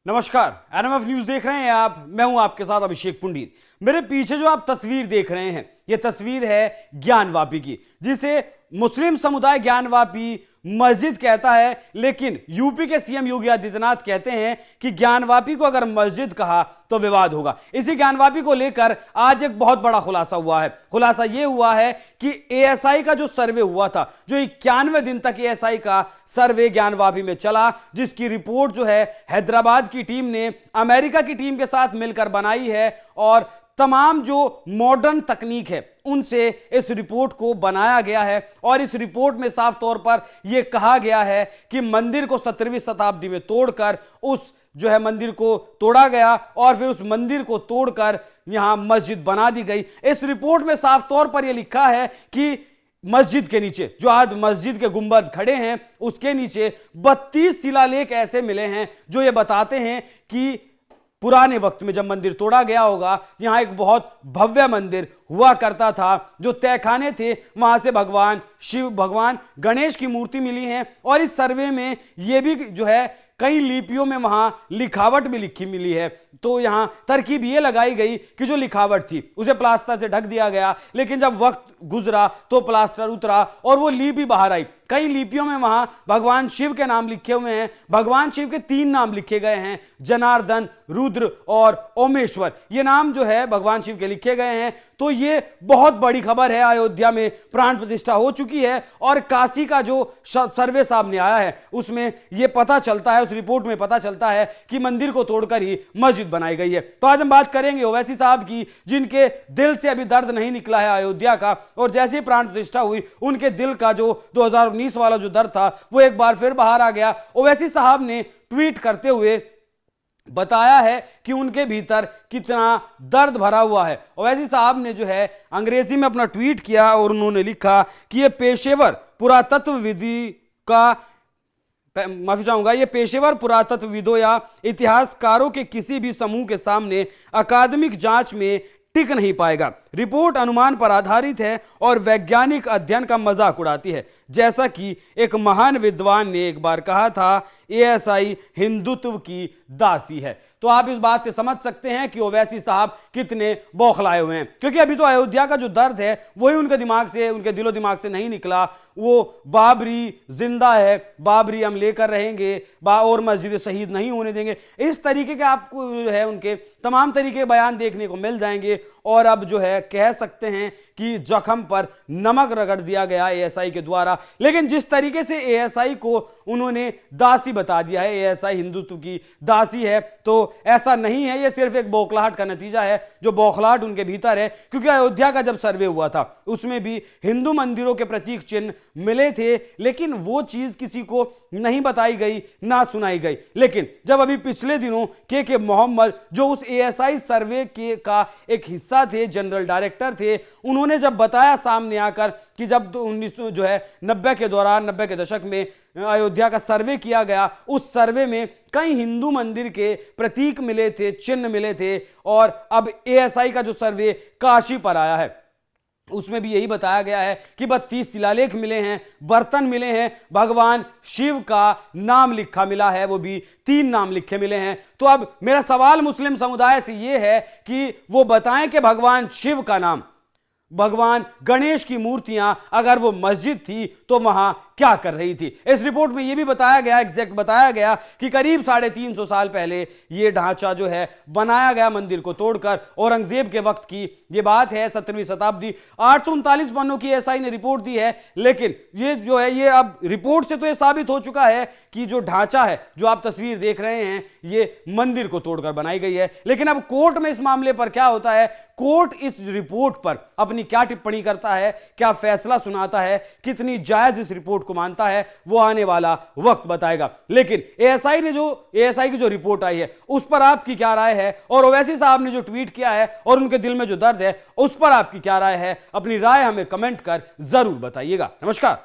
नमस्कार, NMF news देख रहे हैं आप। मैं हूं आपके साथ अभिषेक पुंडीर। मेरे पीछे जो आप तस्वीर देख रहे हैं, यह तस्वीर है ज्ञानवापी की, जिसे मुस्लिम समुदाय ज्ञानवापी मस्जिद कहता है, लेकिन यूपी के सीएम योगी आदित्यनाथ कहते हैं कि ज्ञानवापी को अगर मस्जिद कहा तो विवाद होगा। इसी ज्ञानवापी को लेकर आज एक बहुत बड़ा खुलासा हुआ है। खुलासा यह हुआ है कि एएसआई का जो सर्वे हुआ था, जो 91 दिन तक एएसआई का सर्वे ज्ञानवापी में चला, जिसकी रिपोर्ट जो है हैदराबाद की टीम ने अमेरिका की टीम के साथ मिलकर बनाई है और तमाम जो मॉडर्न तकनीक है उनसे इस रिपोर्ट को बनाया गया है। और इस रिपोर्ट में साफ तौर पर यह कहा गया है कि मंदिर को 17वीं शताब्दी में तोड़कर उस जो है मंदिर को तोड़ा गया और फिर उस मंदिर को तोड़कर यहां मस्जिद बना दी गई। इस रिपोर्ट में साफ तौर पर यह लिखा है कि मस्जिद के नीचे, जो आज मस्जिद के गुंबद खड़े हैं, उसके नीचे 32 शिलालेख ऐसे मिले हैं जो ये बताते हैं कि पुराने वक्त में जब मंदिर तोड़ा गया होगा, यहां एक बहुत भव्य मंदिर हुआ करता था। जो तहखाने थे वहां से भगवान शिव, भगवान गणेश की मूर्ति मिली है। और इस सर्वे में यह भी जो है कई लिपियों में वहां लिखावट भी लिखी मिली है। तो यहां तरकीब यह लगाई गई कि जो लिखावट थी उसे प्लास्टर से ढक दिया गया, लेकिन जब वक्त गुजरा तो प्लास्टर उतरा और वो लिपि बाहर आई। कई लिपियों में वहां भगवान शिव के नाम लिखे हुए हैं। भगवान शिव के 3 नाम लिखे गए हैं, जनार्दन, रुद्र और ओमेश्वर। ये नाम जो है भगवान शिव के लिखे गए हैं। तो ये बहुत बड़ी खबर है। अयोध्या में प्राण प्रतिष्ठा हो चुकी है और काशी का जो सर्वे सामने आया है उसमें यह पता चलता है, उस रिपोर्ट में पता चलता है कि मंदिर को तोड़कर ही मस्जिद बनाई गई है। तो आज हम बात करेंगे ओवैसी साहब की, जिनके दिल से अभी दर्द नहीं निकला है अयोध्या का, और जैसे ही प्राण प्रतिष्ठा हुई उनके दिल का जो 2019 वाला जो दर्द था वो एक बार फिर बाहर आ गया। ओवैसी साहब ने ट्वीट करते हुए बताया है कि उनके भीतर कितना दर्द भरा हुआ है। ओवैसी साहब ने जो है अंग्रेजी में अपना ट्वीट किया और उन्होंने लिखा कि यह पेशेवर पुरातत्वविदी का माफी चाहूंगा, ये पेशेवर पुरातत्वविदों या इतिहासकारों के किसी भी समूह के सामने अकादमिक जांच में टिक नहीं पाएगा। रिपोर्ट अनुमान पर आधारित है और वैज्ञानिक अध्ययन का मजाक उड़ाती है। जैसा कि एक महान विद्वान ने एक बार कहा था, एएसआई हिंदुत्व की दासी है। तो आप इस बात से समझ सकते हैं कि ओवैसी साहब कितने बौखलाए हुए हैं, क्योंकि अभी तो अयोध्या का जो दर्द है वही उनके दिमाग से, उनके दिलो दिमाग से नहीं निकला। वो बाबरी जिंदा है, बाबरी हम लेकर रहेंगे, और मस्जिद शहीद नहीं होने देंगे, इस तरीके के आपको जो है उनके तमाम तरीके के बयान देखने को मिल जाएंगे। और अब जो है कह सकते हैं कि जख्म पर नमक रगड़ दिया गया एएसआई के द्वारा। लेकिन जिस तरीके से एएसआई को उन्होंने दासी बता दिया है, एएसआई हिंदुत्व की दासी है, तो ऐसा नहीं है। यह सिर्फ एक बौखलाहट का नतीजा है, जो बौखलाहट उनके भीतर है। क्योंकि अयोध्या का जब सर्वे हुआ था उसमें भी हिंदू मंदिरों के प्रतीक चिन्ह मिले थे, लेकिन वो चीज किसी को नहीं बताई गई, ना सुनाई गई। लेकिन जब अभी पिछले दिनों के मोहम्मद, जो उस एएसआई सर्वे के का एक हिस्सा थे, जनरल डायरेक्टर थे, उन्होंने जब बताया सामने आकर कि जब 1990 के दौरान, 90 के दशक में अयोध्या का सर्वे किया गया, उस सर्वे में कई हिंदू मंदिर के प्रतीक मिले थे, चिन्ह मिले थे। और अब एएसआई का जो सर्वे काशी पर आया है उसमें भी यही बताया गया है कि 32 शिलालेख मिले हैं, बर्तन मिले हैं, भगवान शिव का नाम लिखा मिला है, वो भी 3 नाम लिखे मिले हैं। तो अब मेरा सवाल मुस्लिम समुदाय से यह है कि वो बताएं कि भगवान शिव का नाम, भगवान गणेश की मूर्तियां अगर वो मस्जिद थी तो वहां क्या कर रही थी। इस रिपोर्ट में यह भी बताया गया, एग्जैक्ट बताया गया कि करीब 350 साल पहले यह ढांचा जो है बनाया गया मंदिर को तोड़कर। औरंगजेब के वक्त की यह बात है, 17वीं शताब्दी। 839 पन्नों की एएसआई ने रिपोर्ट दी है। लेकिन ये जो है, ये अब रिपोर्ट से तो यह साबित हो चुका है कि जो ढांचा है, जो आप तस्वीर देख रहे हैं, ये मंदिर को तोड़कर बनाई गई है। लेकिन अब कोर्ट में इस मामले पर क्या होता है, कोर्ट इस रिपोर्ट पर अपनी क्या टिप्पणी करता है, क्या फैसला सुनाता है, कितनी जायज इस रिपोर्ट को मानता है, वो आने वाला वक्त बताएगा। लेकिन एएसआई की जो रिपोर्ट आई है उस पर आपकी क्या राय है, और ओवैसी साहब ने जो ट्वीट किया है और उनके दिल में जो दर्द है उस पर आपकी क्या राय है, अपनी राय हमें कमेंट कर जरूर बताइएगा। नमस्कार।